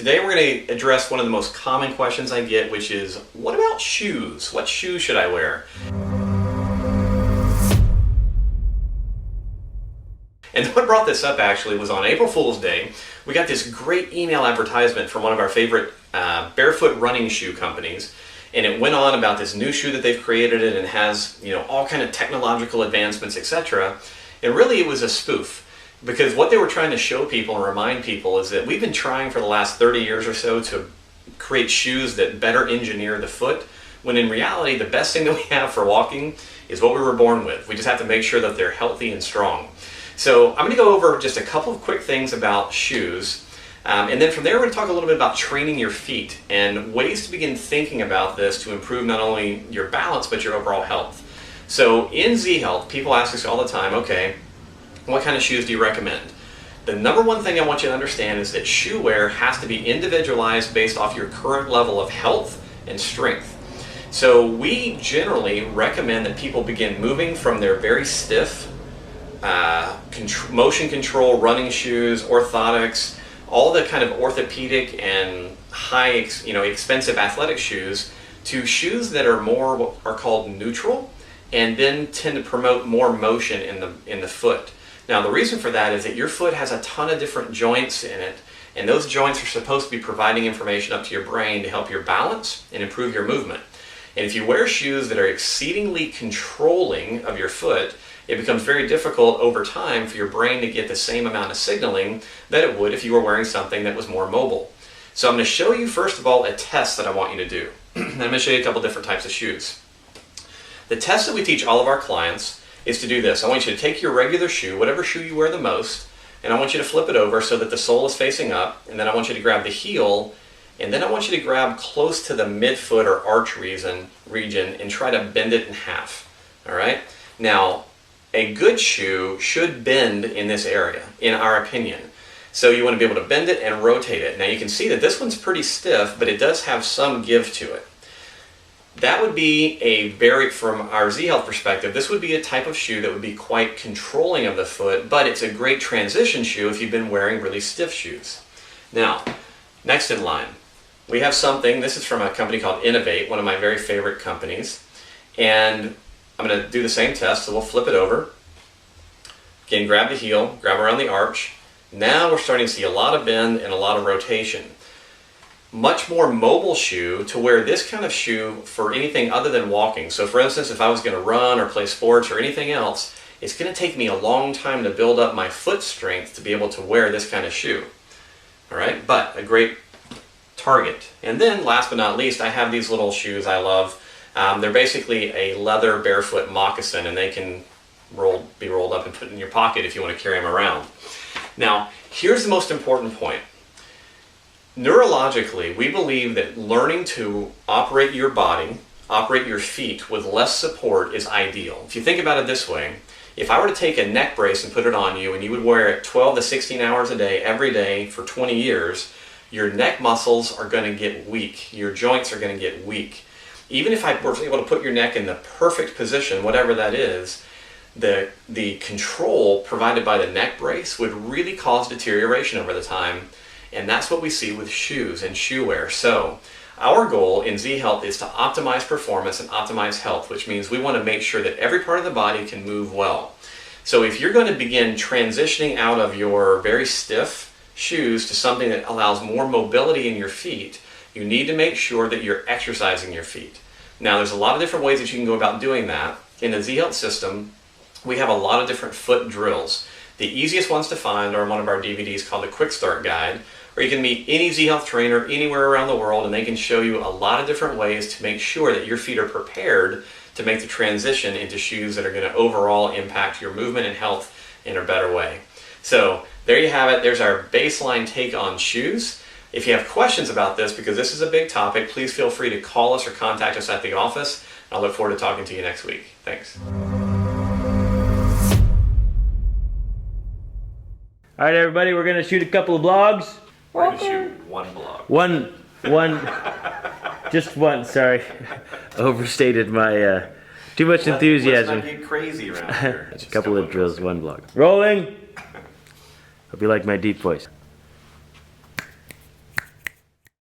Today we're going to address one of the most common questions I get, which is, what about shoes? What shoes should I wear? And what brought this up actually was on April Fool's Day, we got this great email advertisement from one of our favorite barefoot running shoe companies. And it went on about this new shoe that they've created and has, all kind of technological advancements, etc. And really it was a spoof. Because what they were trying to show people and remind people is that we've been trying for the last 30 years or so to create shoes that better engineer the foot, when in reality the best thing that we have for walking is what we were born with. We just have to make sure that they're healthy and strong. So I'm going to go over just a couple of quick things about shoes, and then from there we're going to talk a little bit about training your feet and ways to begin thinking about this to improve not only your balance but your overall health. So in Z Health, people ask us all the time, okay, what kind of shoes do you recommend? The number one thing I want you to understand is that shoe wear has to be individualized based off your current level of health and strength. So we generally recommend that people begin moving from their very stiff motion control running shoes, orthotics, all the kind of orthopedic and high expensive athletic shoes, to shoes that are more what are called neutral and then tend to promote more motion in the foot. Now the reason for that is that your foot has a ton of different joints in it, and those joints are supposed to be providing information up to your brain to help your balance and improve your movement. And if you wear shoes that are exceedingly controlling of your foot, it becomes very difficult over time for your brain to get the same amount of signaling that it would if you were wearing something that was more mobile. So I'm going to show you first of all a test that I want you to do. I'm going to show you a couple different types of shoes. The test that we teach all of our clients is to do this. I want you to take your regular shoe, whatever shoe you wear the most, and I want you to flip it over so that the sole is facing up, and then I want you to grab the heel, and then I want you to grab close to the midfoot or arch region and try to bend it in half. All right? Now, a good shoe should bend in this area, in our opinion. So you want to be able to bend it and rotate it. Now you can see that this one's pretty stiff, but it does have some give to it. That would be from our Z Health perspective, this would be a type of shoe that would be quite controlling of the foot, but it's a great transition shoe if you've been wearing really stiff shoes. Now, next in line, we have something, this is from a company called Innovate, one of my very favorite companies, and I'm going to do the same test, so we'll flip it over. Again, grab the heel, grab around the arch. Now we're starting to see a lot of bend and a lot of rotation. Much more mobile shoe to wear this kind of shoe for anything other than walking. So for instance, if I was going to run or play sports or anything else, it's going to take me a long time to build up my foot strength to be able to wear this kind of shoe. All right, but a great target. And then last but not least, I have these little shoes I love. They're basically a leather barefoot moccasin, and they can be rolled up and put in your pocket if you want to carry them around. Now, here's the most important point. Neurologically, we believe that learning to operate your body, operate your feet with less support is ideal. If you think about it this way, if I were to take a neck brace and put it on you and you would wear it 12 to 16 hours a day, every day for 20 years, your neck muscles are going to get weak. Your joints are going to get weak. Even if I were able to put your neck in the perfect position, whatever that is, the control provided by the neck brace would really cause deterioration over the time. And that's what we see with shoes and shoe wear. So our goal in Z Health is to optimize performance and optimize health, which means we want to make sure that every part of the body can move well. So if you're going to begin transitioning out of your very stiff shoes to something that allows more mobility in your feet, you need to make sure that you're exercising your feet. Now there's a lot of different ways that you can go about doing that. In the Z Health system, we have a lot of different foot drills. The easiest ones to find are one of our DVDs called the Quick Start Guide, or you can meet any Z Health trainer anywhere around the world and they can show you a lot of different ways to make sure that your feet are prepared to make the transition into shoes that are going to overall impact your movement and health in a better way. So there you have it. There's our baseline take on shoes. If you have questions about this, because this is a big topic, please feel free to call us or contact us at the office. I look forward to talking to you next week. Thanks. All right, everybody, we're going to shoot a couple of blogs. We're going to shoot one blog. Just one, sorry. Overstated my, too much enthusiasm. Let's not get crazy around here. A couple of drills, one blog. Rolling. Hope you like my deep voice.